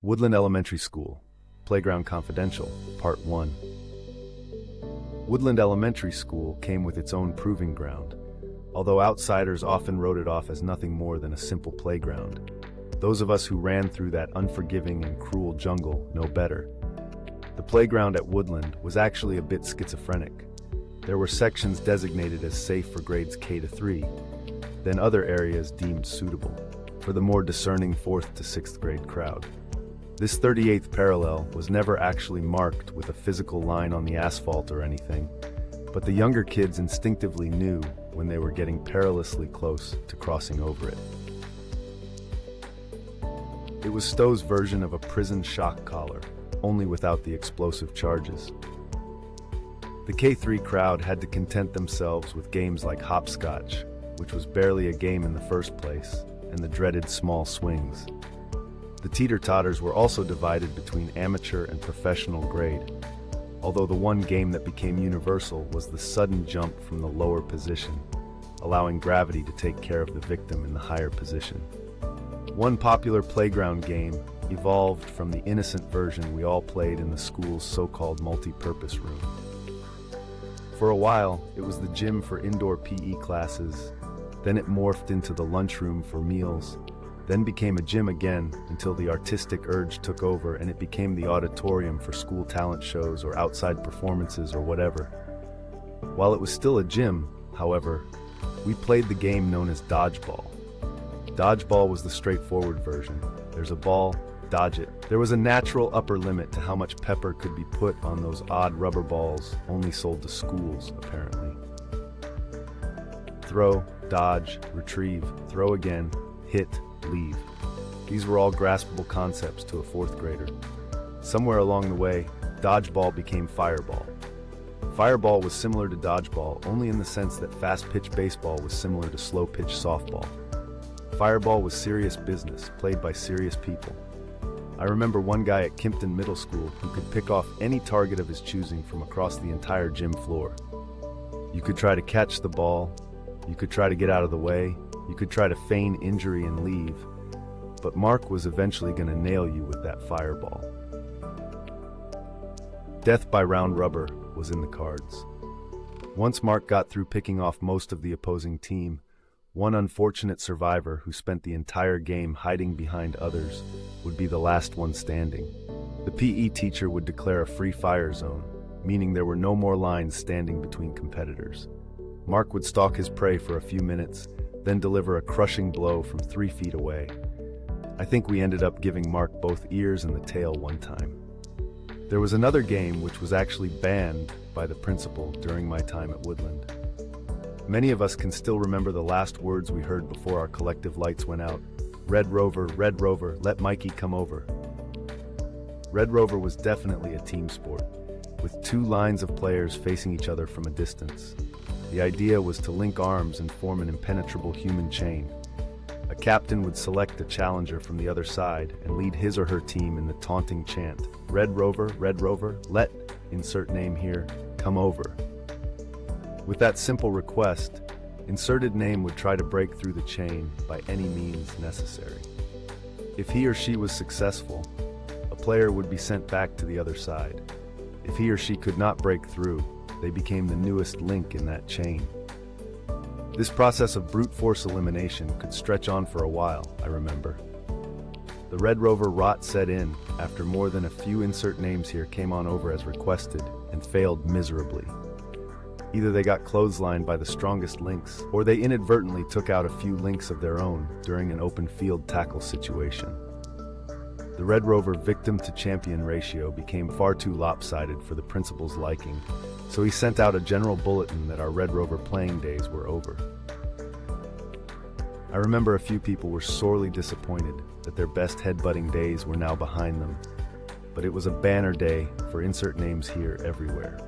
Woodland Elementary School, Playground Confidential, Part 1. Woodland Elementary School came with its own proving ground. Although outsiders often wrote it off as nothing more than a simple playground, those of us who ran through that unforgiving and cruel jungle know better. The playground at Woodland was actually a bit schizophrenic. There were sections designated as safe for grades K to 3, then other areas deemed suitable for the more discerning 4th to 6th grade crowd. This 38th parallel was never actually marked with a physical line on the asphalt or anything, but the younger kids instinctively knew when they were getting perilously close to crossing over it. It was Stowe's version of a prison shock collar, only without the explosive charges. The K3 crowd had to content themselves with games like hopscotch, which was barely a game in the first place, and the dreaded small swings. The teeter-totters were also divided between amateur and professional grade, although the one game that became universal was the sudden jump from the lower position, allowing gravity to take care of the victim in the higher position. One popular playground game evolved from the innocent version we all played in the school's so-called multi-purpose room. For a while, it was the gym for indoor PE classes, then it morphed into the lunchroom for meals, then became a gym again until the artistic urge took over and it became the auditorium for school talent shows or outside performances or whatever. While it was still a gym, however, we played the game known as dodgeball. Dodgeball was the straightforward version. There's a ball, dodge it. There was a natural upper limit to how much pepper could be put on those odd rubber balls only sold to schools, apparently. Throw, dodge, retrieve, throw again, hit, leave. These were all graspable concepts to a 4th grader. Somewhere along the way, dodgeball became fireball. Fireball was similar to dodgeball only in the sense that fast-pitch baseball was similar to slow-pitch softball. Fireball was serious business, played by serious people. I remember one guy at Kimpton Middle School who could pick off any target of his choosing from across the entire gym floor. You could try to catch the ball, you could try to get out of the way, you could try to feign injury and leave, but Mark was eventually going to nail you with that fireball. Death by round rubber was in the cards. Once Mark got through picking off most of the opposing team, one unfortunate survivor who spent the entire game hiding behind others would be the last one standing. The PE teacher would declare a free fire zone, meaning there were no more lines standing between competitors. Mark would stalk his prey for a few minutes, then deliver a crushing blow from 3 feet away. I think we ended up giving Mark both ears and the tail one time. There was another game which was actually banned by the principal during my time at Woodland. Many of us can still remember the last words we heard before our collective lights went out. Red Rover, let Mikey come over. Red Rover was definitely a team sport, with 2 lines of players facing each other from a distance. The idea was to link arms and form an impenetrable human chain. A captain would select a challenger from the other side and lead his or her team in the taunting chant, Red Rover, let, insert name here, come over. With that simple request, inserted name would try to break through the chain by any means necessary. If he or she was successful, a player would be sent back to the other side. If he or she could not break through, they became the newest link in that chain. This process of brute force elimination could stretch on for a while, I remember. The Red Rover rot set in after more than a few insert names here came on over as requested and failed miserably. Either they got clotheslined by the strongest links, or they inadvertently took out a few links of their own during an open field tackle situation. The Red Rover victim-to-champion ratio became far too lopsided for the principal's liking, so he sent out a general bulletin that our Red Rover playing days were over. I remember a few people were sorely disappointed that their best headbutting days were now behind them, but it was a banner day for insert names here everywhere.